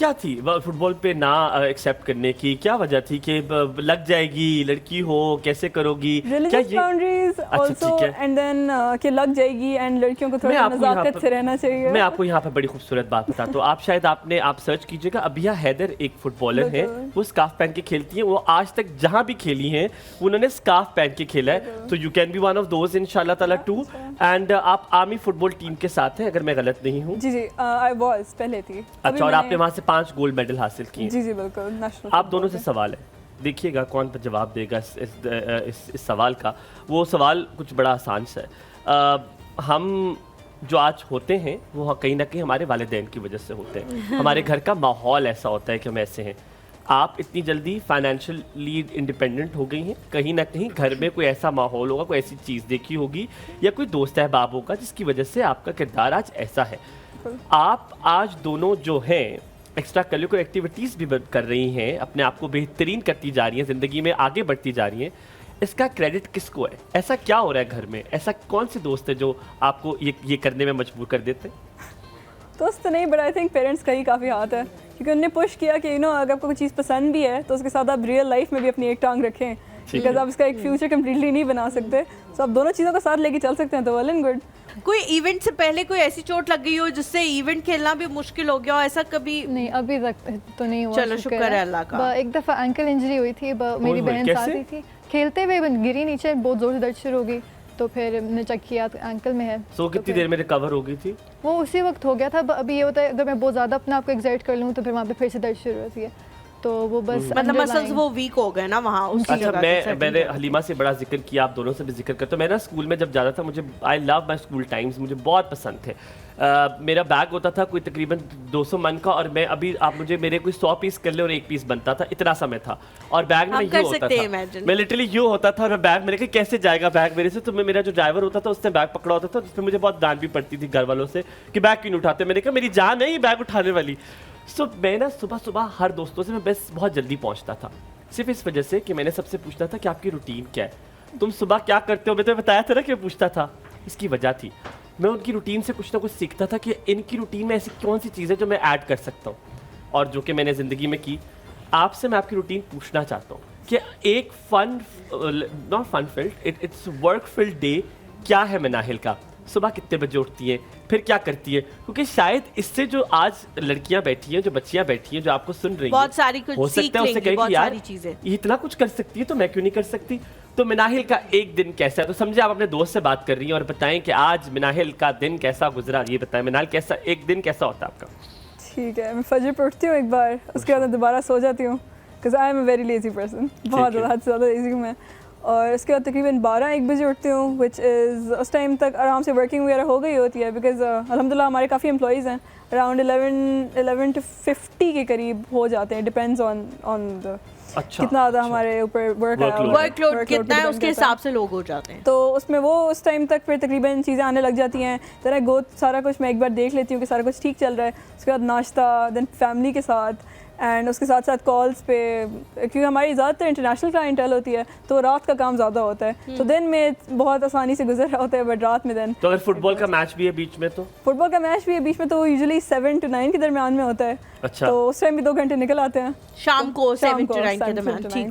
क्या थी फुटबॉल पे ना एक्सेप्ट करने की क्या वजह थी कि लग जाएगी, लड़की हो कैसे करोगी, religious boundaries also and then कि लग जाएगी एंड लड़कियों को थोड़ा नज़ाकत से रहना चाहिए। मैं आपको यहाँ पर बड़ी खूबसूरत बात बताता हूँ। आप शायद आप सर्च कीजिएगा, अबिया हैदर एक फुटबॉलर है, वो स्कार्फ पहन के खेलती है। वो आज तक जहाँ भी खेली हैं उन्होंने स्कार्फ पहन के खेला है। तो you can be one of those इंशाल्लाह ताला टू। एंड आप आर्मी फुटबॉल टीम के साथ हैं अगर मैं गलत नहीं हूँ। जी आई वाज पहले थी। अच्छा, और आपने वहाँ से 5 गोल्ड मेडल हासिल किए। जी बिल्कुल, नेशनल। आप दोनों से सवाल है, देखिएगा कौन पर जवाब देगा इस सवाल का। वो सवाल कुछ बड़ा आसान सा है। हम जो आज होते हैं वो कहीं ना कहीं हमारे वालिदैन की वजह से होते हैं। हमारे घर का माहौल ऐसा होता है कि हम ऐसे हैं। आप इतनी जल्दी फाइनेंशियली इंडिपेंडेंट हो गई हैं, कहीं ना कहीं घर में कोई ऐसा माहौल होगा, कोई ऐसी चीज़ देखी होगी या कोई दोस्त अहबाब होगा जिसकी वजह से आपका किरदार आज ऐसा है। आप आज दोनों जो हैं एक्स्ट्रा करिकुलर एक्टिविटीज़ भी कर रही हैं, अपने आप को बेहतरीन करती जा रही हैं, ज़िंदगी में आगे बढ़ती जा रही हैं। इसका क्रेडिट किसको है? ऐसा क्या हो रहा है घर में? ऐसा कौन से दोस्त है जो आपको ये करने में मजबूर कर देते हैं? दोस्त नहीं, बट आई थिंक पेरेंट्स का ही काफ़ी हाथ है, क्योंकि उन्होंने पुश किया कि अगर आपको कोई चीज़ पसंद भी है तो उसके साथ आप रियल लाइफ में भी अपनी एक टांग रखें, बिकॉज आप इसका एक फ्यूचर कम्प्लीटली नहीं बना सकते। तो आप दोनों चीज़ों को साथ लेके चल सकते हैं तो वेल एंड गुड। कोई इवेंट से पहले कोई ऐसी चोट लग गई हो जिससे इवेंट खेलना भी मुश्किल हो गया हो, ऐसा कभी? नहीं, अभी तक तो नहीं हुआ। चलो शुक्र है अल्लाह का। एक दफ़ा एंकल इंजरी हुई थी, मेरी बहन साथ ही थी, खेलते हुए गिरी नीचे, बहुत जोर से दर्द शुरू हो गई, तो फिर हमने चेक किया एंकल में है। सो कितनी देर में रिकवर हो गई थी? वो उसी वक्त हो गया था। अभी ये होता है अगर मैं बहुत ज़्यादा अपने आप को एक्साइट कर लूँ तो फिर वहाँ पे फिर से दर्द शुरू होती है, तो वो बस मतलब मसल्स वो वीक हो गए ना वहाँ उस अच्छा, मैंने हलीमा से बड़ा जिक्र किया, आप दोनों से भी जिक्र करता हूँ। मैं ना स्कूल में जब जाता था, मुझे I love my school times, मुझे बहुत पसंद थे। मेरा बैग होता था कोई तकरीबन 200 मन का, और मैं अभी आप मुझे मेरे कोई 100 पीस कर ले और 1 पीस बनता था, इतना समय था। और बैग में यूँ होता था, मैं लिटरली यूँ होता था, और मैं बैग, मैंने कहा कैसे जाएगा बैग मेरे से। तो मेरा जो ड्राइवर होता था उसने बैग पकड़ा होता था, जिसमें मुझे बहुत डांट भी पड़ती थी घर वालों से कि बैग क्यों नहीं उठाते। मैंने कहा मेरी जान है ये बैग उठाने वाली। सो मैं ना सुबह सुबह हर दोस्तों से मैं बस बहुत जल्दी पहुंचता था, सिर्फ इस वजह से कि मैंने सबसे पूछना था कि आपकी रूटीन क्या है, तुम सुबह क्या करते हो। मैं तो बताया था ना कि मैं पूछता था, इसकी वजह थी मैं उनकी रूटीन से कुछ ना कुछ सीखता था कि इनकी रूटीन में ऐसी कौन सी चीज़ है जो मैं ऐड कर सकता हूँ, और जो कि मैंने ज़िंदगी में की। आपसे मैं आपकी रूटीन पूछना चाहता हूँ कि एक not fun field, it's work field day क्या है मनाहिल का? सुबह कितने बजे उठती है, फिर क्या करती है? क्योंकि शायद इससे जो आज लड़कियां बैठी हैं, जो बच्चियां बैठी हैं, जो आपको सुन रही हैं, बहुत सारी कुछ हो सकता है उससे कहे कि यार चीजें ये इतना कुछ कर सकती है तो मैं क्यों नहीं कर सकती। तो मिनाहिल का एक दिन कैसा है? तो समझे आप अपने दोस्त से बात कर रही हैं और बताएं कि आज मिनाहिल का दिन कैसा गुजरा। ये बताएं मिनाहिल, कैसा एक दिन कैसा होता है आपका? ठीक है, मैं फजर पे उठती हूँ एक बार, उसके बाद मैं दोबारा सो जाती हूँ, because I am a very lazy person, बहुत ज़्यादा लेजी हूँ मैं। और उसके बाद तकरीबन 12-1 बजे उठती हूँ, विच इज़ उस टाइम तक आराम से वर्किंग वगैरह हो गई होती है, बिकॉज अल्हम्दुलिल्लाह हमारे काफ़ी एम्प्लॉइज़ हैं, अराउंड 11 to 50 के करीब हो जाते हैं, डिपेंड्स ऑन द कितना ज़्यादा हमारे ऊपर वर्कलोड कितना है उसके हिसाब से लोग हो जाते हैं। तो उसमें वो उस टाइम तक फिर तकरीबन चीज़ें आने लग जाती हैं, तरह गो सारा कुछ मैं एक बार देख लेती हूँ कि सारा कुछ ठीक चल रहा है। उसके बाद नाश्ता, देन फैमिली के साथ, एंड उसके साथ साथ कॉल्स पे, क्योंकि हमारी ज़्यादातर इंटरनेशनल क्लाइंटेल होती है तो रात का काम ज़्यादा होता है, तो दिन में बहुत आसानी से गुजर रहा होता है, बट रात में दिन। तो अगर फुटबॉल का मैच भी है बीच में, तो फुटबॉल का मैच भी है बीच में, तो यूजुअली 7 to 9 के दरमियान में होता है। अच्छा, तो उस टाइम भी 2 घंटे निकल आते हैं शाम को 7 to 9 के दरमियान। ठीक।